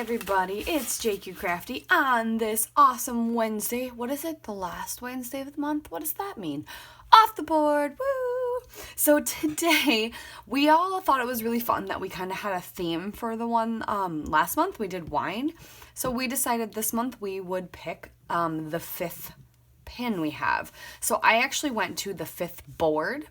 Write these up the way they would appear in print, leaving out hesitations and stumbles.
everybody, it's JQ Crafty on this awesome Wednesday. What is it? The last Wednesday of the month? What does that mean? Off the board, woo! So today, we all thought it was really fun that we kind of had a theme for the one last month. We did wine. So we decided this month we would pick the fifth pin we have. So I actually went to the fifth board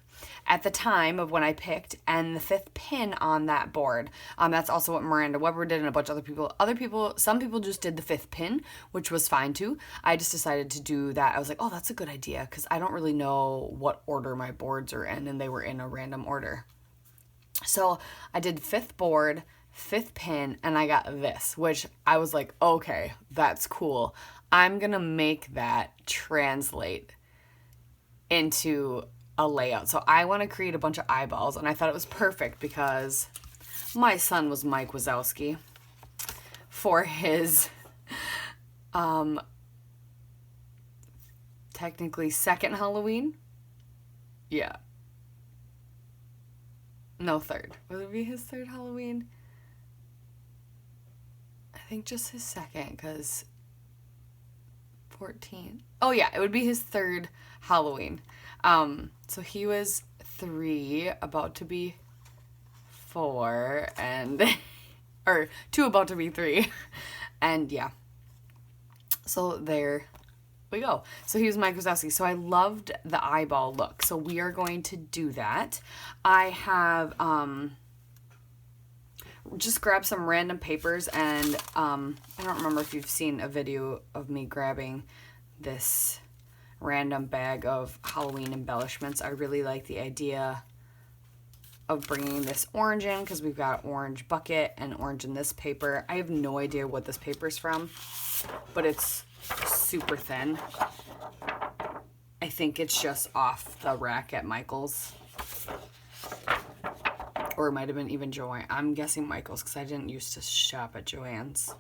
at the time of when I picked, and the fifth pin on that board. That's also what Miranda Weber did and a bunch of other people. Some people just did the fifth pin, which was fine too. I just decided to do that. I was like, oh, that's a good idea, because I don't really know what order my boards are in, and they were in a random order. So I did fifth board, fifth pin, and I got this, which I was like, okay, that's cool. I'm gonna make that translate into a layout. So I want to create a bunch of eyeballs, and I thought it was perfect because my son was Mike Wazowski for his technically second Halloween. Yeah. No, third. Would it be his third Halloween? I think just his second, because 14. Oh yeah, it would be his third Halloween. So he was 3, about to be 4, and or 2 about to be 3. And yeah. So there we go. So he was Mike Wazowski. So I loved the eyeball look. So we are going to do that. I have just grabbed some random papers, and I don't remember if you've seen a video of me grabbing this random bag of Halloween embellishments. I really like the idea of bringing this orange in, because we've got an orange bucket and orange in this paper. I have no idea what this paper's from, but it's super thin. I think it's just off the rack at Michael's. Or it might have been even Joanne. I'm guessing Michael's, because I didn't used to shop at Joann's.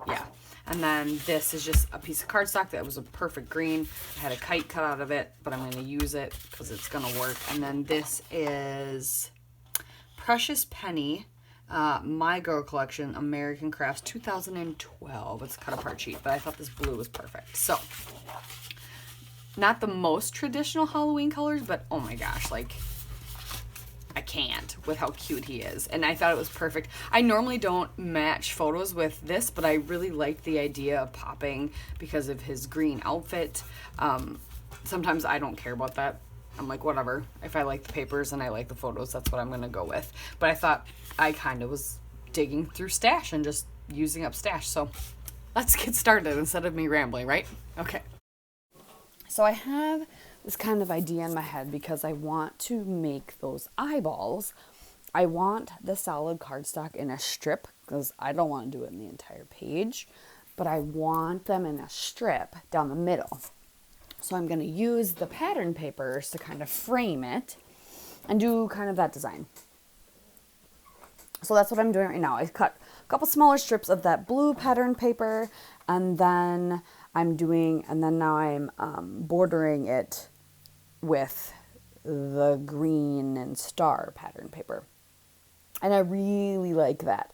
Yeah. And then this is just a piece of cardstock that was a perfect green. I had a kite cut out of it, but I'm going to use it because it's going to work. And then this is Precious Penny, My Girl Collection, American Crafts 2012. It's a cut apart sheet, but I thought this blue was perfect. So, not the most traditional Halloween colors, but oh my gosh, like, I can't with how cute he is. And I thought it was perfect. I normally don't match photos with this, but I really liked the idea of popping because of his green outfit. Sometimes I don't care about that. I'm like, whatever. If I like the papers and I like the photos, that's what I'm going to go with. But I thought I kind of was digging through stash and just using up stash. So let's get started instead of me rambling, right? Okay. So I have this kind of idea in my head because I want to make those eyeballs. I want the solid cardstock in a strip because I don't want to do it in the entire page, but I want them in a strip down the middle. So I'm going to use the pattern papers to kind of frame it and do kind of that design. So that's what I'm doing right now. I cut a couple smaller strips of that blue pattern paper, and then now I'm bordering it with the green and star pattern paper. And I really like that.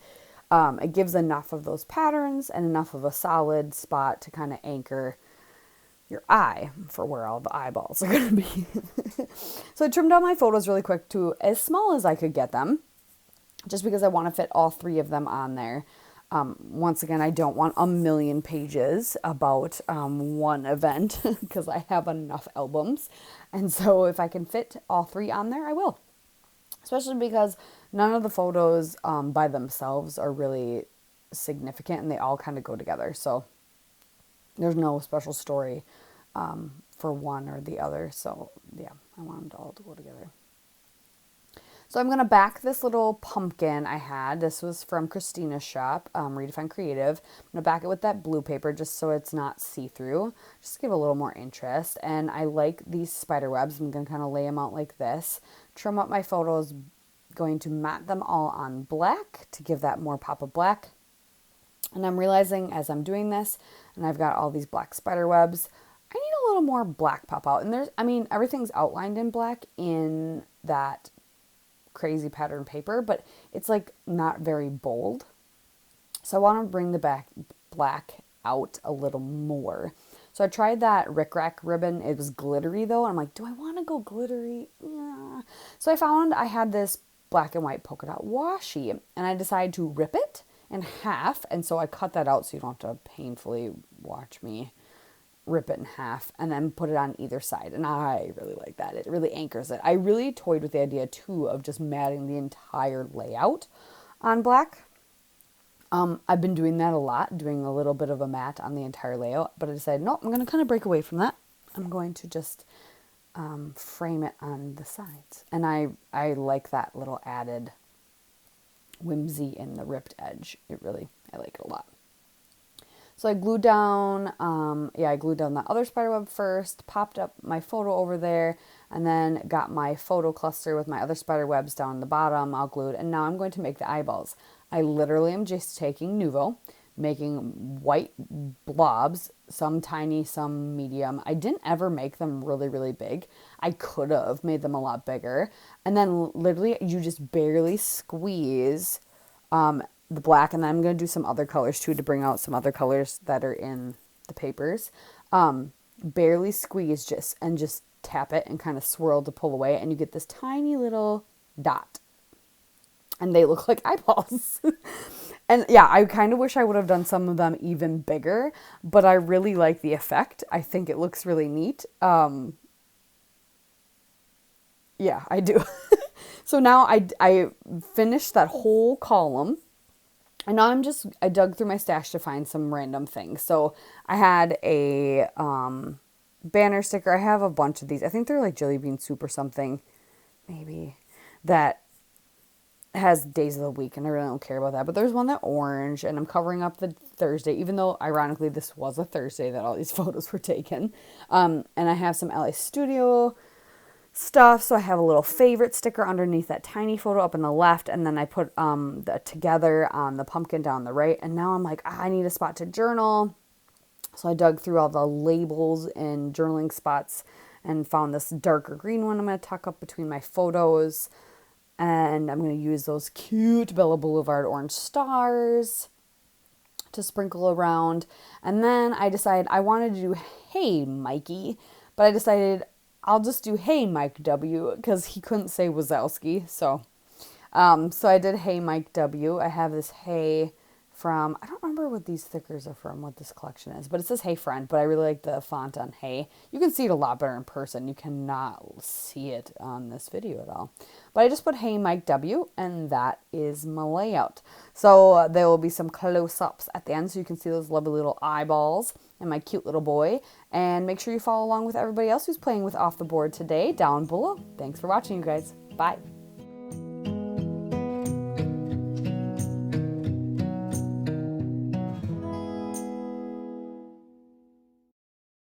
It gives enough of those patterns and enough of a solid spot to kind of anchor your eye for where all the eyeballs are going to be. So I trimmed down my photos really quick to as small as I could get them, just because I want to fit all 3 of them on there. Once again, I don't want a million pages about one event because I have enough albums. And so if I can fit all 3 on there, I will. Especially because none of the photos by themselves are really significant, and they all kind of go together. So there's no special story for one or the other. So yeah, I want them to all to go together. So I'm going to back this little pumpkin I had. This was from Christina's shop, Redefine Creative. I'm going to back it with that blue paper just so it's not see-through, just to give a little more interest. And I like these spider webs. I'm going to kind of lay them out like this. Trim up my photos, going to mat them all on black to give that more pop of black. And I'm realizing as I'm doing this, and I've got all these black spider webs, I need a little more black pop out. And everything's outlined in black in that crazy pattern paper, but it's like not very bold. So I want to bring the black out a little more. So I tried that Rick Rack ribbon. It was glittery though. I'm like, do I want to go glittery? Yeah. So I found I had this black and white polka dot washi, and I decided to rip it in half. And so I cut that out so you don't have to painfully watch me rip it in half and then put it on either side. And I really like that. It really anchors it. I really toyed with the idea too of just matting the entire layout on black. I've been doing that a lot, doing a little bit of a matte on the entire layout, but I decided, no, I'm going to kind of break away from that. I'm going to just frame it on the sides. And I like that little added whimsy in the ripped edge. I like it a lot. So I glued down, I glued down the other spiderweb first, popped up my photo over there, and then got my photo cluster with my other spiderwebs down the bottom, all glued, and now I'm going to make the eyeballs. I literally am just taking Nuvo, making white blobs, some tiny, some medium. I didn't ever make them really, really big. I could have made them a lot bigger. And then literally you just barely squeeze the black, and then I'm going to do some other colors too to bring out some other colors that are in the papers. Barely squeeze just tap it and kind of swirl to pull away, and you get this tiny little dot. And they look like eyeballs. And yeah, I kind of wish I would have done some of them even bigger, but I really like the effect. I think it looks really neat. Yeah, I do. So now I finished that whole column. And now I dug through my stash to find some random things. So I had a banner sticker. I have a bunch of these. I think they're like jelly bean soup or something, maybe, that has days of the week, and I really don't care about that. But there's one that orange, and I'm covering up the Thursday, even though ironically this was a Thursday that all these photos were taken. And I have some LA Studio stuff. So I have a little favorite sticker underneath that tiny photo up on the left, and then I put the together on the pumpkin down the right. And now I'm like, I need a spot to journal. So I dug through all the labels and journaling spots and found this darker green one I'm going to tuck up between my photos. And I'm going to use those cute Bella Boulevard orange stars to sprinkle around. And then I decided I wanted to do Hey Mikey, but I decided I'll just do Hey Mike W, because he couldn't say Wazowski. So I did Hey Mike W. I have this Hey from, I don't remember what these stickers are from, what this collection is, but it says Hey Friend, but I really like the font on Hey. You can see it a lot better in person. You cannot see it on this video at all. But I just put Hey Mike W, and that is my layout. So there will be some close-ups at the end so you can see those lovely little eyeballs and my cute little boy. And make sure you follow along with everybody else who's playing with Off the Board today down below. Thanks for watching, you guys. Bye.